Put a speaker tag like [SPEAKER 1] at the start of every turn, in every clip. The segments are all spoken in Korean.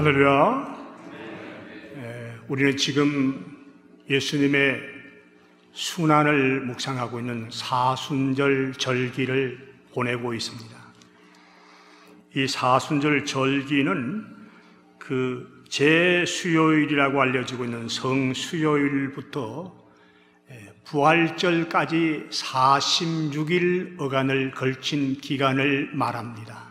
[SPEAKER 1] 할렐루야. 우리는 지금 예수님의 순환을 묵상하고 있는 사순절 절기를 보내고 있습니다. 이 사순절 절기는 그 제수요일이라고 알려지고 있는 성수요일부터 부활절까지 46일여간을 걸친 기간을 말합니다.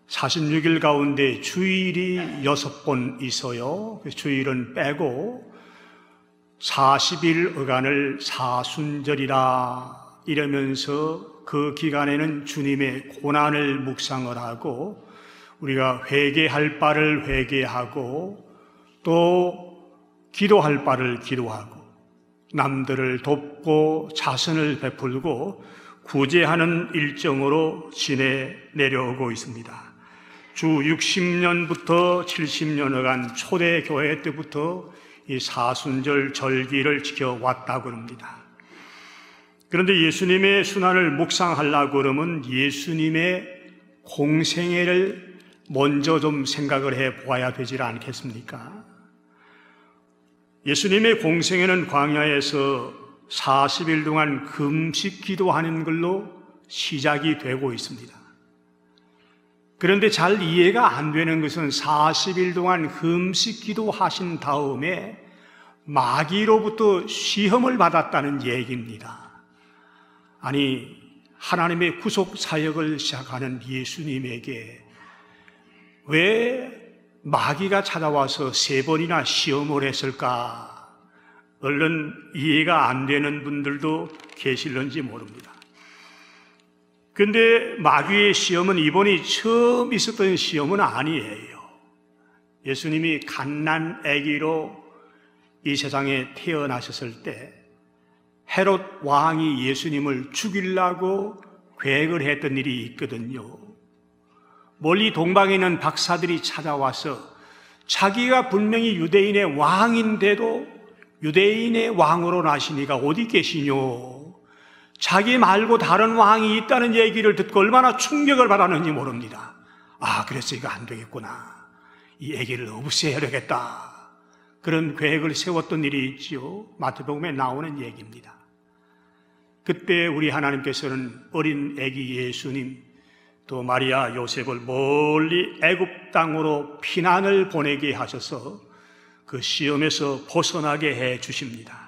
[SPEAKER 1] 46일 가운데 주일이 6번 있어요. 그 주일은 빼고 40일여간을 사순절이라 이러면서 그 기간에는 주님의 고난을 묵상을 하고 우리가 회개할 바를 회개하고 또 기도할 바를 기도하고 남들을 돕고 자선을 베풀고 구제하는 일정으로 지내 내려오고 있습니다. 주 60년부터 70년여간 초대교회 때부터 이 사순절 절기를 지켜왔다고 합니다. 그런데 예수님의 순환을 묵상하려고 그러면 예수님의 공생애를 먼저 좀 생각을 해 보아야 되지 않겠습니까? 예수님의 공생애는 광야에서 40일 동안 금식 기도하는 걸로 시작이 되고 있습니다. 그런데 잘 이해가 안 되는 것은 40일 동안 금식 기도하신 다음에 마귀로부터 시험을 받았다는 얘기입니다. 아니, 하나님의 구속 사역을 시작하는 예수님에게 왜 마귀가 찾아와서 3번이나 시험을 했을까? 얼른 이해가 안 되는 분들도 계실런지 모릅니다. 그런데 마귀의 시험은 이번이 처음 있었던 시험은 아니에요. 예수님이 갓난 아기로 이 세상에 태어나셨을 때 헤롯 왕이 예수님을 죽이려고 계획을 했던 일이 있거든요. 멀리 동방에 있는 박사들이 찾아와서 자기가 분명히 유대인의 왕인데도 유대인의 왕으로 나시니가 어디 계시뇨? 자기 말고 다른 왕이 있다는 얘기를 듣고 얼마나 충격을 받았는지 모릅니다. 아, 그래서 이거 안 되겠구나. 이 아기를 없애야겠다. 그런 계획을 세웠던 일이 있지요. 마태복음에 나오는 얘기입니다. 그때 우리 하나님께서는 어린 아기 예수님 또 마리아 요셉을 멀리 애굽 땅으로 피난을 보내게 하셔서 그 시험에서 벗어나게 해 주십니다.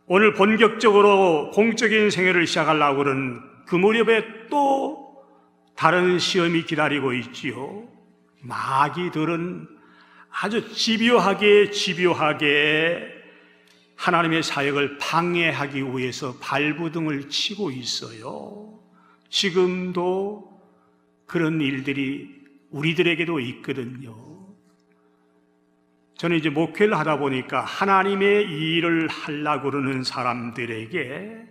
[SPEAKER 1] 오늘 본격적으로 공적인 생애를 시작하려고 하는 그 무렵에 또 다른 시험이 기다리고 있지요. 마귀들은 아주 집요하게 하나님의 사역을 방해하기 위해서 발부등을 치고 있어요. 지금도 그런 일들이 우리들에게도 있거든요. 저는 이제 목회를 하다 보니까 하나님의 일을 하려고 그러는 사람들에게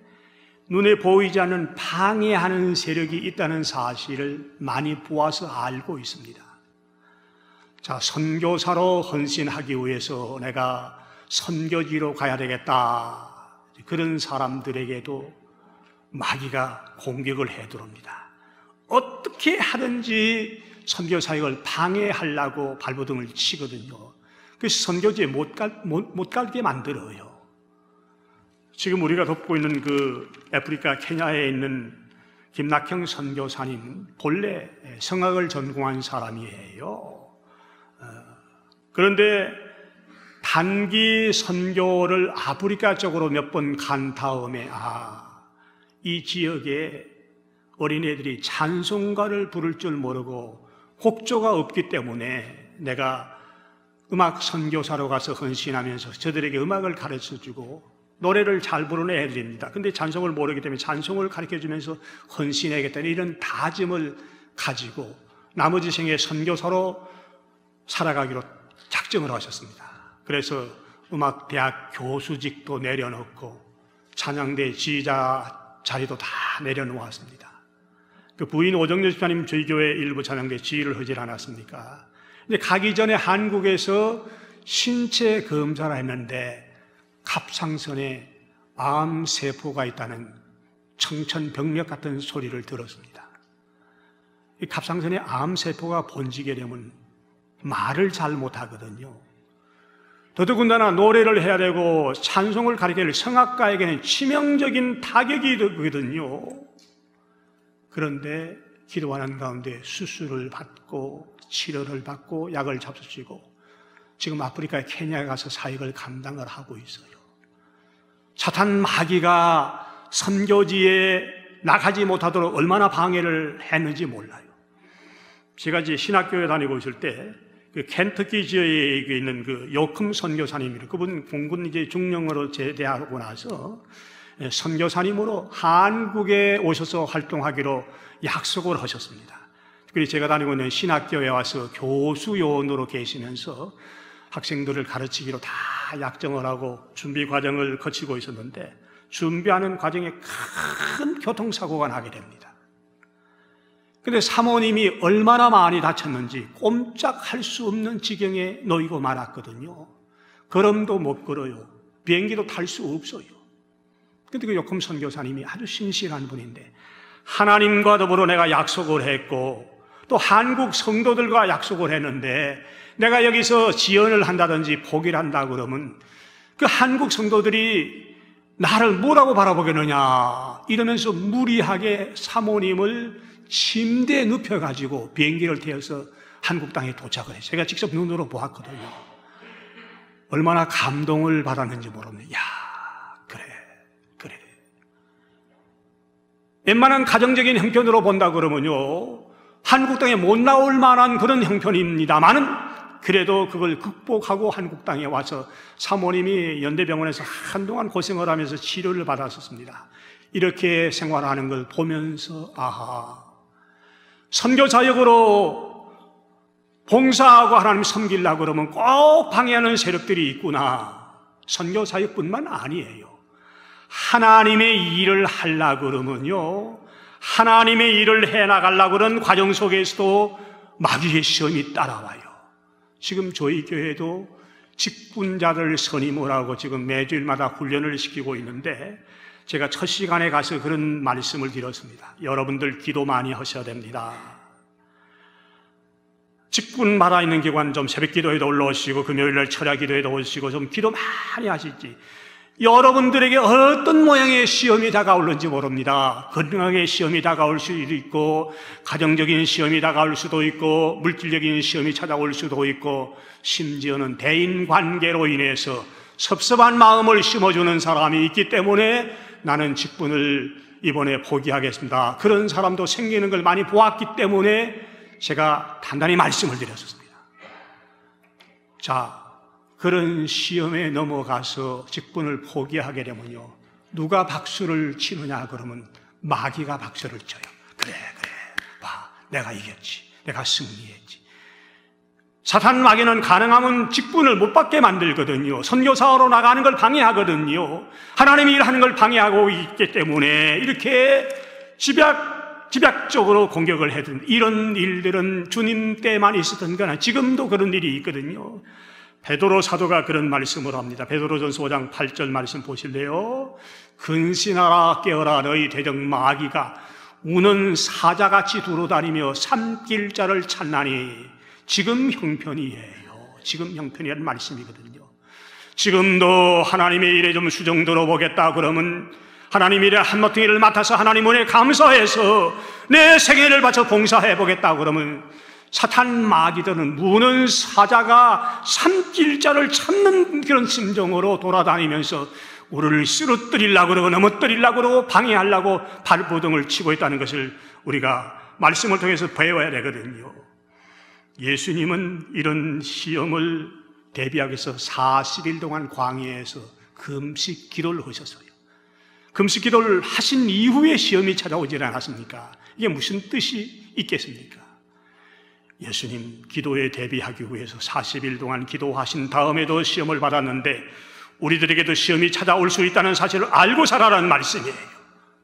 [SPEAKER 1] 눈에 보이지 않는 방해하는 세력이 있다는 사실을 많이 보아서 알고 있습니다. 자, 선교사로 헌신하기 위해서 내가 선교지로 가야 되겠다. 그런 사람들에게도 마귀가 공격을 해 들어옵니다. 어떻게 하든지 선교 사역을 방해하려고 발버둥을 치거든요. 그래서 선교지에 못 가게 만들어요. 지금 우리가 돕고 있는 그 아프리카 케냐에 있는 김낙형 선교사님 본래 성악을 전공한 사람이에요. 그런데 단기 선교를 아프리카 쪽으로 몇 번 간 다음에 이 지역에 어린애들이 찬송가를 부를 줄 모르고 곡조가 없기 때문에 내가 음악 선교사로 가서 헌신하면서 저들에게 음악을 가르쳐주고 노래를 잘 부르는 애들입니다. 근데 찬송을 모르기 때문에 찬송을 가르쳐주면서 헌신해야겠다는 이런 다짐을 가지고 나머지 생에 선교사로 살아가기로 작정을 하셨습니다. 그래서 음악대학 교수직도 내려놓고 찬양대 지휘자 자리도 다 내려놓았습니다. 그 부인 오정열 집사님 저희 교회 일부 찬양대 지휘를 하지 않았습니까? 근데 가기 전에 한국에서 신체 검사를 했는데 갑상선에 암세포가 있다는 청천벽력 같은 소리를 들었습니다. 이 갑상선에 암세포가 번지게 되면 말을 잘 못하거든요. 더더군다나 노래를 해야 되고 찬송을 가르칠 성악가에게는 치명적인 타격이 되거든요. 그런데 기도하는 가운데 수술을 받고 치료를 받고 약을 잡수시고 지금 아프리카의 케냐에 가서 사역을 감당을 하고 있어요. 사탄 마귀가 선교지에 나가지 못하도록 얼마나 방해를 했는지 몰라요. 제가 이제 신학교에 다니고 있을 때 그 켄터키 지역에 있는 그 요금 선교사님이, 그분 공군 이제 중령으로 제대하고 나서 선교사님으로 한국에 오셔서 활동하기로 약속을 하셨습니다. 그리고 제가 다니고 있는 신학교에 와서 교수 요원으로 계시면서 학생들을 가르치기로 다 약정을 하고 준비 과정을 거치고 있었는데 준비하는 과정에 큰 교통사고가 나게 됩니다. 근데 사모님이 얼마나 많이 다쳤는지 꼼짝할 수 없는 지경에 놓이고 말았거든요. 걸음도 못 걸어요. 비행기도 탈 수 없어요. 근데 그 요금 선교사님이 아주 신실한 분인데 하나님과 더불어 내가 약속을 했고 또 한국 성도들과 약속을 했는데 내가 여기서 지연을 한다든지 포기를 한다 그러면 그 한국 성도들이 나를 뭐라고 바라보겠느냐 이러면서 무리하게 사모님을 침대에 눕혀가지고 비행기를 태워서 한국 땅에 도착을 했어요. 제가 직접 눈으로 보았거든요. 얼마나 감동을 받았는지 모릅니다. 야, 그래. 웬만한 가정적인 형편으로 본다 그러면요, 한국 땅에 못 나올 만한 그런 형편입니다만은 그래도 그걸 극복하고 한국 땅에 와서 사모님이 연대병원에서 한동안 고생을 하면서 치료를 받았었습니다. 이렇게 생활하는 걸 보면서 아하, 선교사역으로 봉사하고 하나님 섬기려고 그러면 꼭 방해하는 세력들이 있구나. 선교사역뿐만 아니에요. 하나님의 일을 하려고 그러면요, 하나님의 일을 해나가려고 그런 과정 속에서도 마귀의 시험이 따라와요. 지금 저희 교회도 직분자들 선임을 하고 지금 매주일마다 훈련을 시키고 있는데 제가 첫 시간에 가서 그런 말씀을 드렸습니다. 여러분들 기도 많이 하셔야 됩니다. 직분 받아 있는 기관 좀 새벽 기도에도 올라오시고 금요일날 철야 기도에도 오시고 좀 기도 많이 하시지. 여러분들에게 어떤 모양의 시험이 다가올는지 모릅니다. 건강의 시험이 다가올 수도 있고 가정적인 시험이 다가올 수도 있고 물질적인 시험이 찾아올 수도 있고 심지어는 대인관계로 인해서 섭섭한 마음을 심어주는 사람이 있기 때문에 나는 직분을 이번에 포기하겠습니다. 그런 사람도 생기는 걸 많이 보았기 때문에 제가 단단히 말씀을 드렸습니다. 자, 그런 시험에 넘어가서 직분을 포기하게 되면요, 누가 박수를 치느냐 그러면 마귀가 박수를 쳐요. 그래 봐, 내가 이겼지, 내가 승리했지. 사탄 마귀는 가능하면 직분을 못 받게 만들거든요. 선교사로 나가는 걸 방해하거든요. 하나님이 일하는 걸 방해하고 있기 때문에 이렇게 집약적으로 공격을 해둔 이런 일들은 주님 때만 있었던 거나 지금도 그런 일이 있거든요. 베드로 사도가 그런 말씀을 합니다. 베드로전서 5장 8절 말씀 보실래요? 근신하라 깨어라, 너희 대적 마귀가 우는 사자같이 두루다니며 삼킬 자를 찾나니 지금 형편이에요. 지금 형편이라는 말씀이거든요. 지금도 하나님의 일에 좀 수정 들어보겠다 그러면 하나님 일에 한모퉁이를 맡아서 하나님 은혜에 감사해서 내 생애를 바쳐 봉사해보겠다 그러면 사탄 마귀들은 무는 사자가 삼킬 자를 찾는 그런 심정으로 돌아다니면서 우리를 쓰러뜨리려고 그러고 넘어뜨리려고 그러고 방해하려고 발버둥을 치고 있다는 것을 우리가 말씀을 통해서 배워야 되거든요. 예수님은 이런 시험을 대비하기 위해서 40일 동안 광야에서 금식 기도를 하셨어요. 금식 기도를 하신 이후에 시험이 찾아오지 않았습니까? 이게 무슨 뜻이 있겠습니까? 예수님 기도에 대비하기 위해서 40일 동안 기도하신 다음에도 시험을 받았는데 우리들에게도 시험이 찾아올 수 있다는 사실을 알고 살아라는 말씀이에요.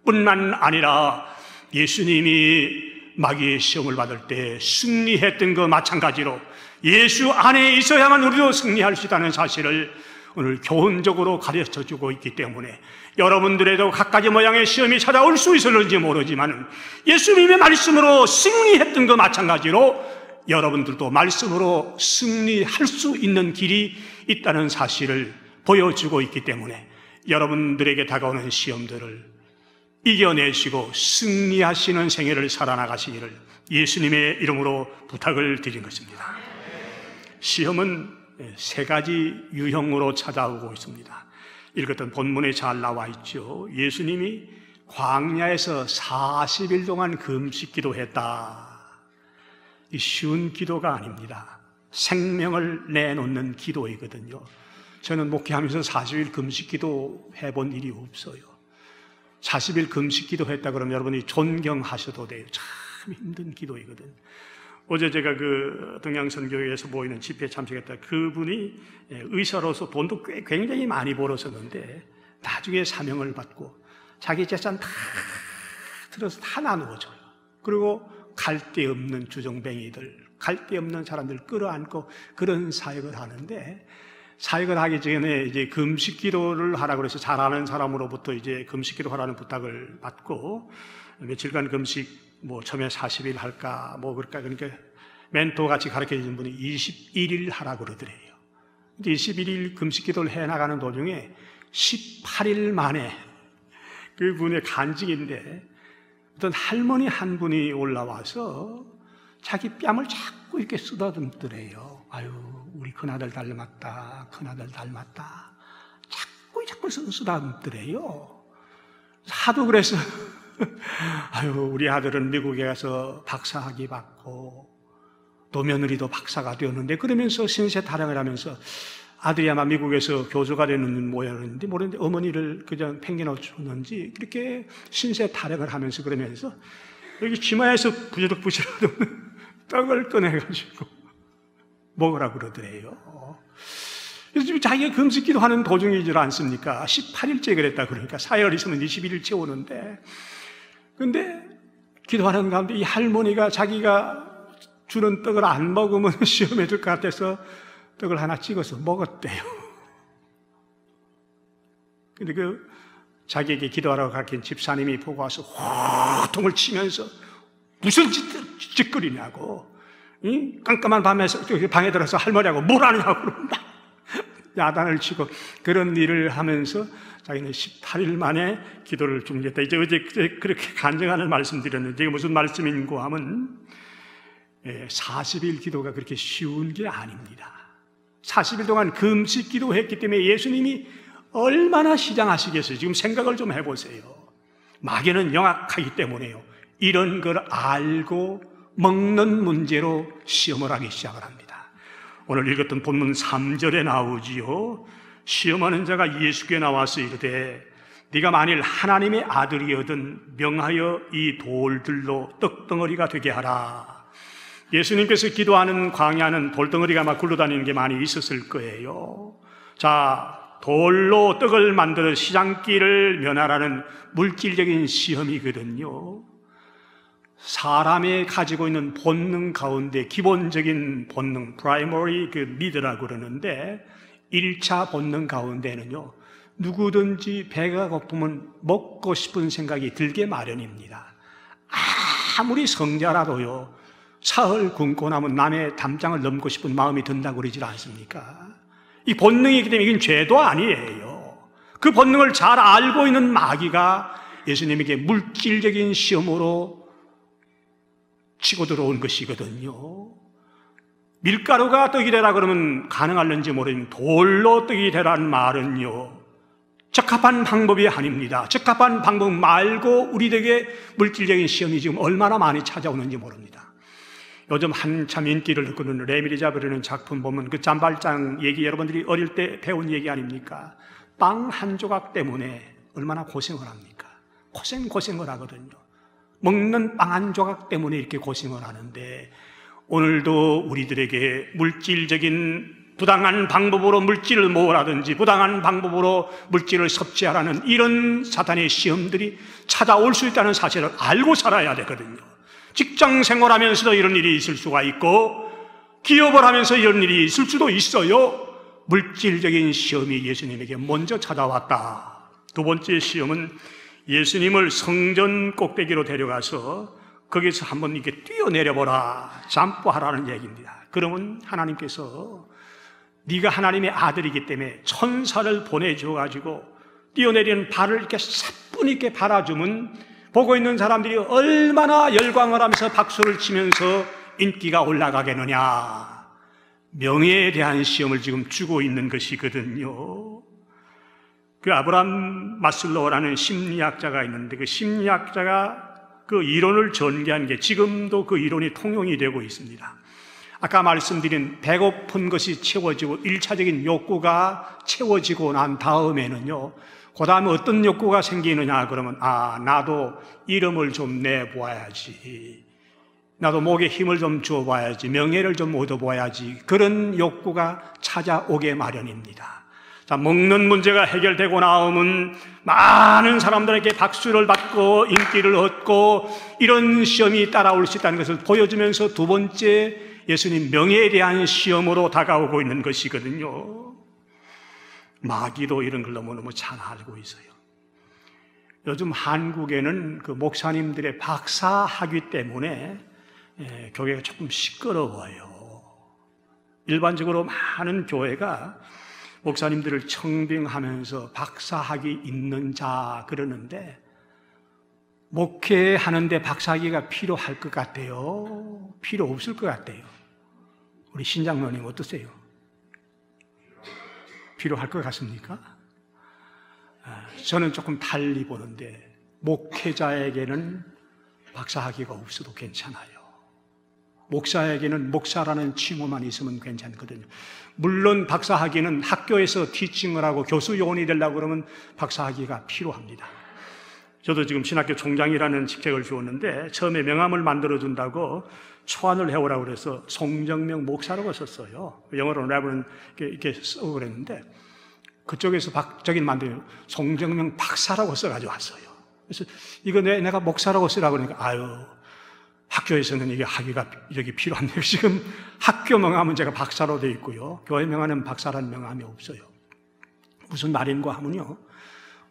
[SPEAKER 1] 뿐만 아니라 예수님이 마귀의 시험을 받을 때 승리했던 것 마찬가지로 예수 안에 있어야만 우리도 승리할 수 있다는 사실을 오늘 교훈적으로 가르쳐주고 있기 때문에 여러분들에도 각가지 모양의 시험이 찾아올 수 있을지 모르지만 예수님의 말씀으로 승리했던 것 마찬가지로 여러분들도 말씀으로 승리할 수 있는 길이 있다는 사실을 보여주고 있기 때문에 여러분들에게 다가오는 시험들을 이겨내시고 승리하시는 생애를 살아나가시기를 예수님의 이름으로 부탁을 드린 것입니다. 시험은 세 가지 유형으로 찾아오고 있습니다. 읽었던 본문에 잘 나와 있죠. 예수님이 광야에서 40일 동안 금식 기도했다. 이 쉬운 기도가 아닙니다. 생명을 내놓는 기도이거든요. 저는 목회하면서 40일 금식 기도 해본 일이 없어요. 40일 금식 기도했다 그러면 여러분이 존경하셔도 돼요. 참 힘든 기도이거든. 어제 제가 그 동양선교회에서 모이는 집회에 참석했다. 그분이 의사로서 돈도 굉장히 많이 벌었었는데 나중에 사명을 받고 자기 재산 다 들어서 다 나누어줘요. 그리고 갈데 없는 주정뱅이들, 갈데 없는 사람들 끌어안고 그런 사역을 하는데, 사역을 하기 전에 이제 금식 기도를 하라고 해서 잘하는 사람으로부터 이제 금식 기도 하라는 부탁을 받고 며칠간 금식 처음에 40일 할까 그럴까, 그러니까 멘토 같이 가르쳐 주신 분이 21일 하라고 그러더래요. 21일 금식 기도를 해 나가는 도중에 18일 만에 그분의 간증인데 어떤 할머니 한 분이 올라와서 자기 뺨을 자꾸 이렇게 쓰다듬더래요. 아유, 우리 큰아들 닮았다, 큰아들 닮았다. 자꾸 쓰다듬더래요. 하도 그래서 아유, 우리 아들은 미국에 가서 박사학위 받고 또 며느리도 박사가 되었는데, 그러면서 신세 타령을 하면서 아들이 아마 미국에서 교수가 되는 모양인데 모르는데 어머니를 그냥 팽개놓쳤는지 그렇게 신세 타령을 하면서 그러면서 여기 치마에서 부지럭부지럭 떡을 꺼내가지고 먹으라고 그러더래요. 그래서 지금 자기가 금식기도 하는 도중이질 않습니까? 18일째 그랬다 그러니까 사열 있으면 21일째 오는데, 근데 기도하는 가운데 이 할머니가 자기가 주는 떡을 안 먹으면 시험에 들 것 같아서 떡을 하나 찍어서 먹었대요. 근데 자기에게 기도하라고 가르친 집사님이 보고 와서 호통을 치면서 무슨 짓거리냐고, 깜깜한 밤에서 방에 들어서 할머니하고 뭘 하느냐고 그런다. 야단을 치고 그런 일을 하면서 자기는 18일 만에 기도를 준비했다. 이제 어제 그렇게 간증하는 말씀드렸는데, 이게 무슨 말씀인고 하면 40일 기도가 그렇게 쉬운 게 아닙니다. 40일 동안 금식 기도했기 때문에 예수님이 얼마나 시장하시겠어요. 지금 생각을 좀 해보세요. 마귀는 영악하기 때문에요. 이런 걸 알고 먹는 문제로 시험을 하기 시작을 합니다. 오늘 읽었던 본문 3절에 나오지요. 시험하는 자가 예수께 나와서 이르되 네가 만일 하나님의 아들이거든 명하여 이 돌들로 떡덩어리가 되게 하라. 예수님께서 기도하는 광야는 돌덩어리가 막 굴러다니는 게 많이 있었을 거예요. 자, 돌로 떡을 만들어 시장길을 면하라는 물질적인 시험이거든요. 사람이 가지고 있는 본능 가운데 기본적인 본능, primary need라고 그러는데, 1차 본능 가운데는요, 누구든지 배가 고프면 먹고 싶은 생각이 들게 마련입니다. 아무리 성자라도요, 사흘 굶고 나면 남의 담장을 넘고 싶은 마음이 든다고 그러지 않습니까? 이 본능이기 때문에 이건 죄도 아니에요. 그 본능을 잘 알고 있는 마귀가 예수님에게 물질적인 시험으로 치고 들어온 것이거든요. 밀가루가 떡이 되라 그러면 가능할는지 모르지만 돌로 떡이 되라는 말은요, 적합한 방법이 아닙니다. 적합한 방법 말고 우리에게 물질적인 시험이 지금 얼마나 많이 찾아오는지 모릅니다. 요즘 한참 인기를 끄는 레미리자브라는 작품 보면 그 잠발장 얘기, 여러분들이 어릴 때 배운 얘기 아닙니까? 빵 한 조각 때문에 얼마나 고생을 합니까? 고생을 하거든요. 먹는 빵 한 조각 때문에 이렇게 고생을 하는데, 오늘도 우리들에게 물질적인 부당한 방법으로 물질을 모으라든지 부당한 방법으로 물질을 섭취하라는 이런 사탄의 시험들이 찾아올 수 있다는 사실을 알고 살아야 되거든요. 직장 생활하면서도 이런 일이 있을 수가 있고, 기업을 하면서 이런 일이 있을 수도 있어요. 물질적인 시험이 예수님에게 먼저 찾아왔다. 두 번째 시험은 예수님을 성전 꼭대기로 데려가서 거기서 한번 이렇게 뛰어내려보라, 점프하라는 얘기입니다. 그러면 하나님께서 네가 하나님의 아들이기 때문에 천사를 보내줘가지고 뛰어내리는 발을 이렇게 사뿐히 있게 바라주면 보고 있는 사람들이 얼마나 열광을 하면서 박수를 치면서 인기가 올라가겠느냐. 명예에 대한 시험을 지금 주고 있는 것이거든요. 그 아브라함 마슬로우라는 심리학자가 있는데 그 심리학자가 그 이론을 전개한 게 지금도 그 이론이 통용이 되고 있습니다. 아까 말씀드린 배고픈 것이 채워지고 1차적인 욕구가 채워지고 난 다음에는요, 그 다음에 어떤 욕구가 생기느냐 그러면 나도 이름을 좀 내보아야지, 나도 목에 힘을 좀 주어봐야지, 명예를 좀 얻어봐야지, 그런 욕구가 찾아오게 마련입니다. 자, 먹는 문제가 해결되고 나오면 많은 사람들에게 박수를 받고 인기를 얻고 이런 시험이 따라올 수 있다는 것을 보여주면서 두 번째 예수님 명예에 대한 시험으로 다가오고 있는 것이거든요. 마귀도 이런 걸 너무너무 잘 알고 있어요. 요즘 한국에는 그 목사님들의 박사학위 때문에 교회가 조금 시끄러워요. 일반적으로 많은 교회가 목사님들을 청빙하면서 박사학위 있는 자 그러는데 목회하는데 박사학위가 필요할 것 같아요? 필요 없을 것 같아요? 우리 신장로님 어떠세요? 필요할 것 같습니까? 저는 조금 달리 보는데 목회자에게는 박사학위가 없어도 괜찮아요. 목사에게는 목사라는 칭호만 있으면 괜찮거든요. 물론 박사학위는 학교에서 티칭을 하고 교수 요원이 되려고 그러면 박사학위가 필요합니다. 저도 지금 신학교 총장이라는 직책을 주었는데 처음에 명함을 만들어준다고 초안을 해오라고 그래서 송정명 목사라고 썼어요. 영어로는 레버런 이렇게 쓰고 그랬는데 그쪽에서 저긴 만들면 송정명 박사라고 써가지고 왔어요. 그래서 이거 내가 목사라고 쓰라고 그러니까 학교에서는 이게 학위가 이렇게 필요한데 지금 학교 명함은 제가 박사로 되어 있고요. 교회 명함은 박사라는 명함이 없어요. 무슨 말인가 하면요.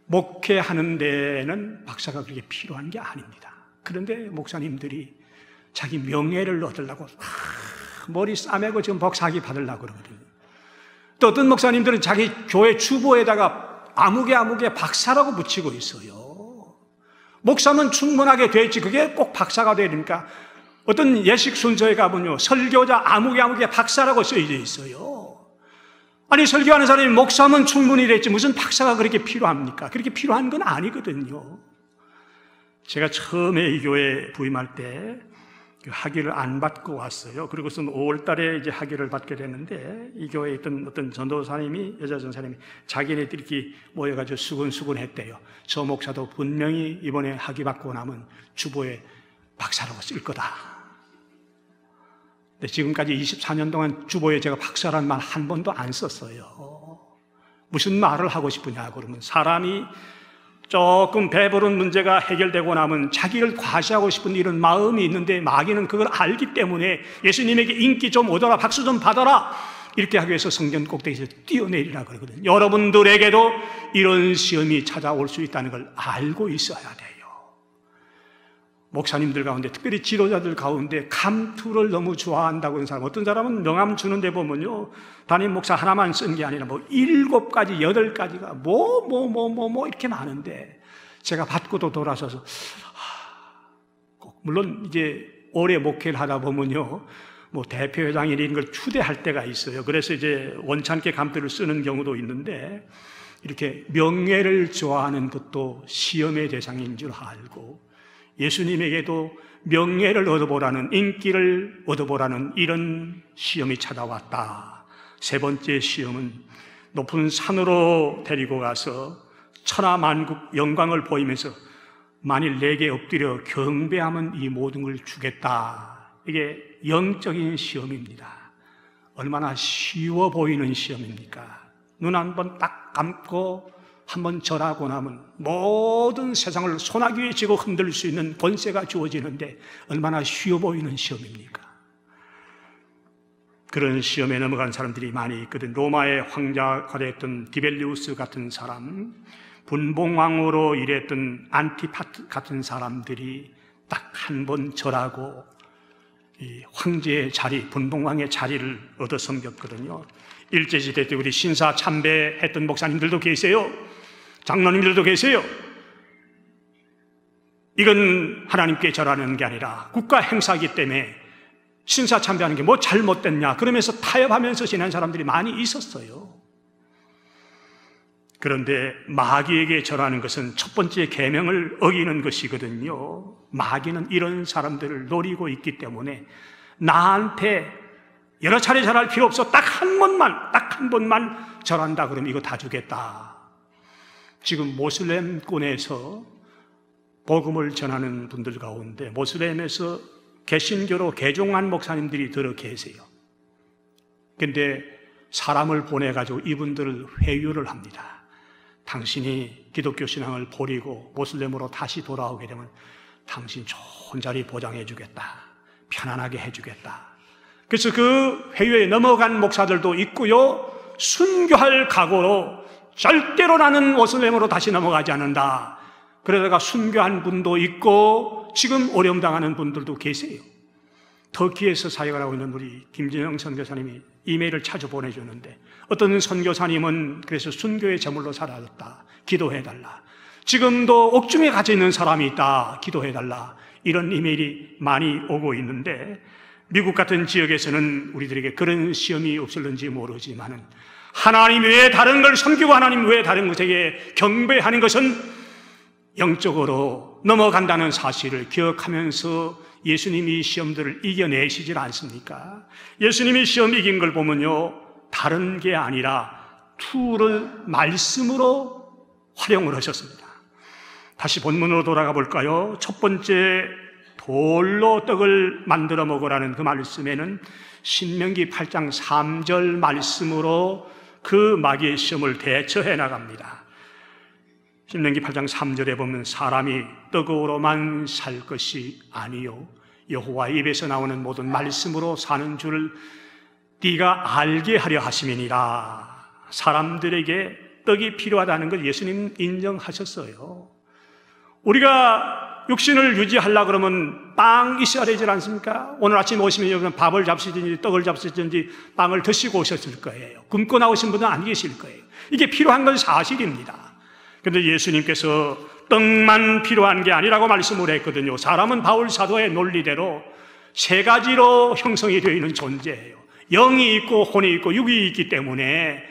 [SPEAKER 1] 목회하는 데는 박사가 그렇게 필요한 게 아닙니다. 그런데 목사님들이 자기 명예를 얻으려고 머리 싸매고 지금 박사학위 받으려고 그러거든요. 또 어떤 목사님들은 자기 교회 주보에다가 아무개 박사라고 붙이고 있어요. 목사는 충분하게 됐지 그게 꼭 박사가 돼야 되니까 어떤 예식 순서에 가보면요 설교자 아무개 박사라고 써져 있어요. 아니 설교하는 사람이 목사면 충분히 됐지 무슨 박사가 그렇게 필요합니까? 그렇게 필요한 건 아니거든요. 제가 처음에 이 교회에 부임할 때 학위를 안 받고 왔어요. 그리고선 5월 달에 이제 학위를 받게 됐는데 이 교회에 있던 어떤 전도사님이, 여자 전사님이 자기네들이 이렇게 모여가지고 수근수근 했대요. 저 목사도 분명히 이번에 학위 받고 나면 주보에 박사라고 쓸 거다. 근데 지금까지 24년 동안 주보에 제가 박사라는 말 한 번도 안 썼어요. 무슨 말을 하고 싶으냐 그러면 사람이 조금 배부른 문제가 해결되고 나면 자기를 과시하고 싶은 이런 마음이 있는데 마귀는 그걸 알기 때문에 예수님에게 인기 좀 얻어라, 박수 좀 받아라 이렇게 하기 위해서 성전 꼭대기에서 뛰어내리라 그러거든요. 여러분들에게도 이런 시험이 찾아올 수 있다는 걸 알고 있어야 돼요. 목사님들 가운데 특별히 지도자들 가운데 감투를 너무 좋아한다고 하는 사람, 어떤 사람은 명함 주는데 보면요 담임 목사 하나만 쓴 게 아니라 7가지 8가지가 이렇게 많은데 제가 받고도 돌아서서 물론 이제 오래 목회를 하다 보면요 대표회장이 이런 걸 추대할 때가 있어요. 그래서 이제 원찮게 감투를 쓰는 경우도 있는데 이렇게 명예를 좋아하는 것도 시험의 대상인 줄 알고 예수님에게도 명예를 얻어보라는, 인기를 얻어보라는 이런 시험이 찾아왔다. 세 번째 시험은 높은 산으로 데리고 가서 천하만국 영광을 보이면서 만일 내게 엎드려 경배하면 이 모든 걸 주겠다. 이게 영적인 시험입니다. 얼마나 쉬워 보이는 시험입니까? 눈 한번 딱 감고 한번 절하고 나면 모든 세상을 소나기에 쥐고 흔들 수 있는 권세가 주어지는데 얼마나 쉬워 보이는 시험입니까? 그런 시험에 넘어간 사람들이 많이 있거든. 로마의 황자가 됐던 디벨리우스 같은 사람, 분봉왕으로 일했던 안티파트 같은 사람들이 딱 한 번 절하고 이 황제의 자리, 분봉왕의 자리를 얻어 섬겼거든요. 일제시대 때 우리 신사 참배했던 목사님들도 계세요. 장로님들도 계세요. 이건 하나님께 절하는 게 아니라 국가 행사이기 때문에 신사 참배하는 게 뭐 잘못됐냐 그러면서 타협하면서 지낸 사람들이 많이 있었어요. 그런데 마귀에게 절하는 것은 첫 번째 계명을 어기는 것이거든요. 마귀는 이런 사람들을 노리고 있기 때문에 나한테 여러 차례 절할 필요 없어. 딱 한 번만 절한다 그러면 이거 다 주겠다. 지금 모슬렘권에서 복음을 전하는 분들 가운데 모슬렘에서 개신교로 개종한 목사님들이 들어 계세요. 그런데 사람을 보내가지고 이분들을 회유를 합니다. 당신이 기독교 신앙을 버리고 모슬렘으로 다시 돌아오게 되면 당신 좋은 자리 보장해 주겠다. 편안하게 해주겠다. 그래서 그 회유에 넘어간 목사들도 있고요. 순교할 각오로 절대로 나는 모슬렘으로 다시 넘어가지 않는다. 그러다가 순교한 분도 있고 지금 어려움 당하는 분들도 계세요. 터키에서 사역을 하고 있는 우리 김진영 선교사님이 이메일을 자주 보내주는데 어떤 선교사님은 그래서 순교의 제물로 살아졌다. 기도해달라. 지금도 옥중에 갇혀 있는 사람이 있다. 기도해달라. 이런 이메일이 많이 오고 있는데 미국 같은 지역에서는 우리들에게 그런 시험이 없을는지 모르지만은 하나님 외에 다른 걸 섬기고 하나님 외에 다른 것에게 경배하는 것은 영적으로 넘어간다는 사실을 기억하면서 예수님이 시험들을 이겨내시질 않습니까? 예수님이 시험 이긴 걸 보면요, 다른 게 아니라 툴을 말씀으로 활용을 하셨습니다. 다시 본문으로 돌아가 볼까요? 첫 번째, 돌로 떡을 만들어 먹으라는 그 말씀에는 신명기 8장 3절 말씀으로 그 마귀의 시험을 대처해 나갑니다. 신명기 8장 3절에 보면 사람이 떡으로만 살 것이 아니요 여호와 입에서 나오는 모든 말씀으로 사는 줄을 네가 알게 하려 하심이니라. 사람들에게 떡이 필요하다는 걸 예수님 인정하셨어요. 우리가 육신을 유지하려고 그러면 빵 있어야 되지 않습니까? 오늘 아침 오시면 여러분 밥을 잡수든지 떡을 잡수든지 빵을 드시고 오셨을 거예요. 굶고 나오신 분은 안 계실 거예요. 이게 필요한 건 사실입니다. 그런데 예수님께서 떡만 필요한 게 아니라고 말씀을 했거든요. 사람은 바울 사도의 논리대로 세 가지로 형성이 되어 있는 존재예요. 영이 있고 혼이 있고 육이 있기 때문에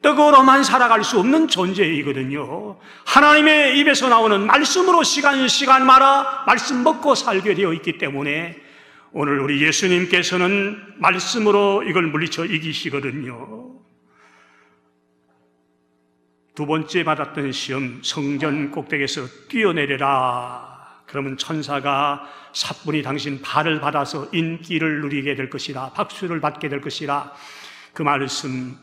[SPEAKER 1] 떡으로만 살아갈 수 없는 존재이거든요. 하나님의 입에서 나오는 말씀으로 시간마다 말씀 먹고 살게 되어 있기 때문에 오늘 우리 예수님께서는 말씀으로 이걸 물리쳐 이기시거든요. 두 번째 받았던 시험, 성전 꼭대기에서 뛰어내려라. 그러면 천사가 사뿐히 당신 발을 받아서 인기를 누리게 될 것이라, 박수를 받게 될 것이라. 그 말씀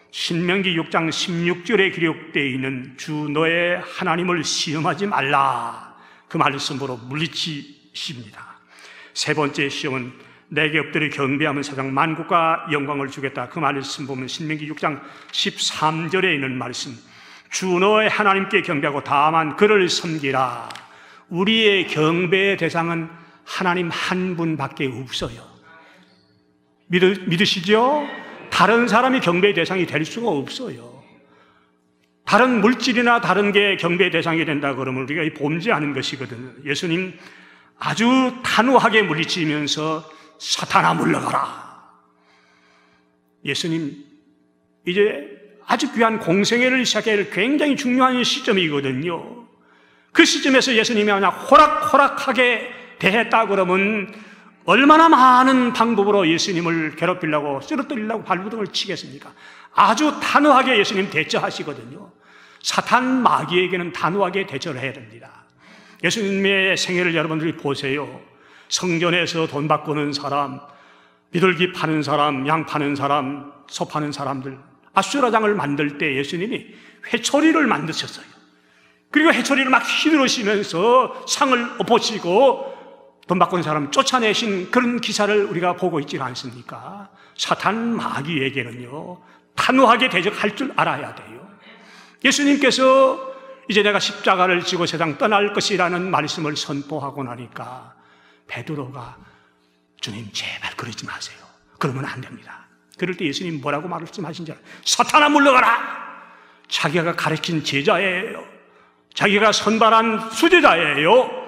[SPEAKER 1] 신명기 6장 16절에 기록되어 있는 주 너의 하나님을 시험하지 말라. 그 말씀으로 물리치십니다. 세 번째 시험은 내게 엎드려 경배하면 세상 만국과 영광을 주겠다. 그 말씀 보면 신명기 6장 13절에 있는 말씀, 주 너의 하나님께 경배하고 다만 그를 섬기라. 우리의 경배의 대상은 하나님 한 분밖에 없어요. 믿으시죠? 다른 사람이 경배의 대상이 될 수가 없어요. 다른 물질이나 다른 게 경배의 대상이 된다 그러면 우리가 범죄하는 것이거든요. 예수님 아주 단호하게 물리치면서 사탄아 물러가라. 예수님 이제 아주 귀한 공생애를 시작해야 할 굉장히 중요한 시점이거든요. 그 시점에서 예수님이 그냥 호락호락하게 대했다 그러면 얼마나 많은 방법으로 예수님을 괴롭히려고 쓰러뜨리려고 발부둥을 치겠습니까? 아주 단호하게 예수님 대처하시거든요. 사탄 마귀에게는 단호하게 대처를 해야 됩니다. 예수님의 생애를 여러분들이 보세요. 성전에서 돈 바꾸는 사람, 비둘기 파는 사람, 양 파는 사람, 소 파는 사람들, 아수라장을 만들 때 예수님이 회초리를 만드셨어요. 그리고 회초리를 막 휘두르시면서 상을 엎어치고 돈 바꾼 사람 쫓아내신 그런 기사를 우리가 보고 있지 않습니까? 사탄 마귀에게는요 단호하게 대적할 줄 알아야 돼요. 예수님께서 이제 내가 십자가를 지고 세상 떠날 것이라는 말씀을 선포하고 나니까 베드로가 주님 제발 그러지 마세요. 그러면 안 됩니다. 그럴 때 예수님 뭐라고 말씀하신지 알아요? 사탄아 물러가라. 자기가 가르친 제자예요. 자기가 선발한 수제자예요.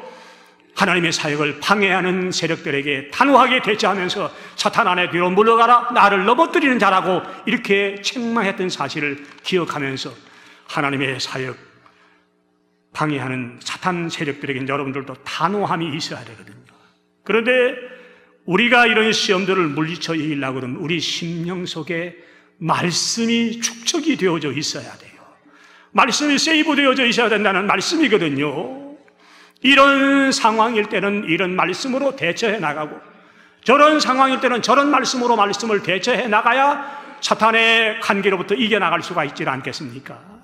[SPEAKER 1] 하나님의 사역을 방해하는 세력들에게 단호하게 대처하면서 사탄 안에 뒤로 물러가라, 나를 넘어뜨리는 자라고 이렇게 책망했던 사실을 기억하면서 하나님의 사역 방해하는 사탄 세력들에게 여러분들도 단호함이 있어야 되거든요. 그런데 우리가 이런 시험들을 물리쳐 이기려고 그러면 우리 심령 속에 말씀이 축적이 되어져 있어야 돼요. 말씀이 세이브되어져 있어야 된다는 말씀이거든요. 이런 상황일 때는 이런 말씀으로 대처해 나가고, 저런 상황일 때는 저런 말씀으로 말씀을 대처해 나가야 사탄의 관계로부터 이겨나갈 수가 있지 않겠습니까?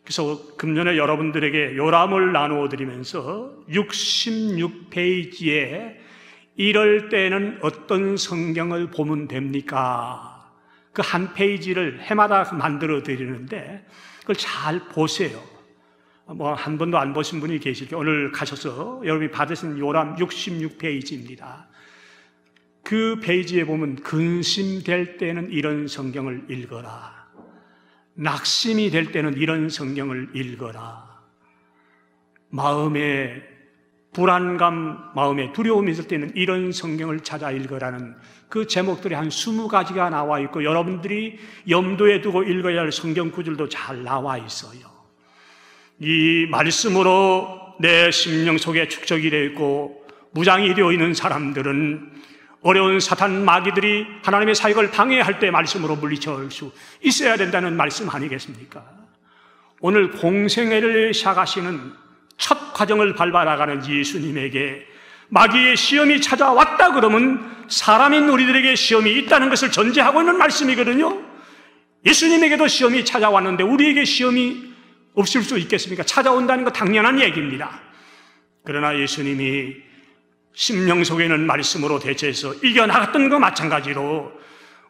[SPEAKER 1] 그래서 금년에 여러분들에게 요람을 나누어 드리면서 66페이지에 이럴 때는 어떤 성경을 보면 됩니까? 그 한 페이지를 해마다 만들어 드리는데 그걸 잘 보세요. 한 번도 안 보신 분이 계실 때 오늘 가셔서 여러분이 받으신 요람 66페이지입니다. 그 페이지에 보면 근심될 때는 이런 성경을 읽어라. 낙심이 될 때는 이런 성경을 읽어라. 마음에 불안감, 마음에 두려움이 있을 때는 이런 성경을 찾아 읽어라는 그 제목들이 한 20가지가 나와 있고 여러분들이 염두에 두고 읽어야 할 성경 구절도 잘 나와 있어요. 이 말씀으로 내 심령 속에 축적이 되어 있고 무장이 되어 있는 사람들은 어려운 사탄 마귀들이 하나님의 사역을 방해할 때 말씀으로 물리쳐올 수 있어야 된다는 말씀 아니겠습니까? 오늘 공생애를 시작하시는 첫 과정을 밟아 나가는 예수님에게 마귀의 시험이 찾아왔다 그러면 사람인 우리들에게 시험이 있다는 것을 전제하고 있는 말씀이거든요. 예수님에게도 시험이 찾아왔는데 우리에게 시험이 없을 수 있겠습니까? 찾아온다는 거 당연한 얘기입니다. 그러나 예수님이 심령 속에 있는 말씀으로 대체해서 이겨나갔던 것 마찬가지로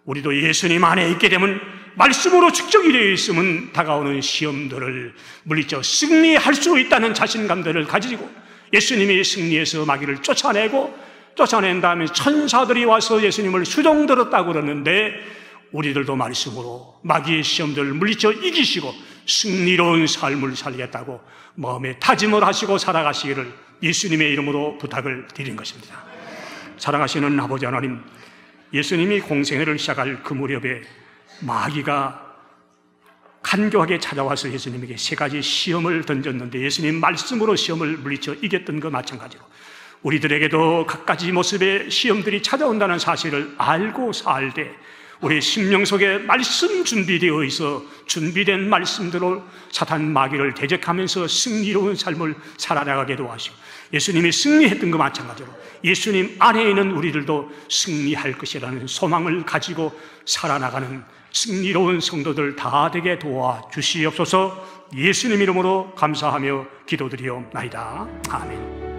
[SPEAKER 1] 우리도 예수님 안에 있게 되면 말씀으로 축적이 되어 있으면 다가오는 시험들을 물리쳐 승리할 수 있다는 자신감들을 가지고 예수님이 승리해서 마귀를 쫓아낸 다음에 천사들이 와서 예수님을 수종들었다고 그러는데 우리들도 말씀으로 마귀의 시험들을 물리쳐 이기시고 승리로운 삶을 살겠다고 마음에 다짐을 하시고 살아가시기를 예수님의 이름으로 부탁을 드린 것입니다. 사랑하시는 아버지 하나님, 예수님이 공생애를 시작할 그 무렵에 마귀가 간교하게 찾아와서 예수님에게 3가지 시험을 던졌는데 예수님 말씀으로 시험을 물리쳐 이겼던 것 마찬가지로 우리들에게도 각가지 모습의 시험들이 찾아온다는 사실을 알고 살 때 우리 심령 속에 말씀 준비되어 있어 준비된 말씀대로 사탄 마귀를 대적하면서 승리로운 삶을 살아나가게 도와주시고 예수님이 승리했던 것 마찬가지로 예수님 안에 있는 우리들도 승리할 것이라는 소망을 가지고 살아나가는 승리로운 성도들 다 되게 도와주시옵소서. 예수님 이름으로 감사하며 기도드리옵나이다. 아멘.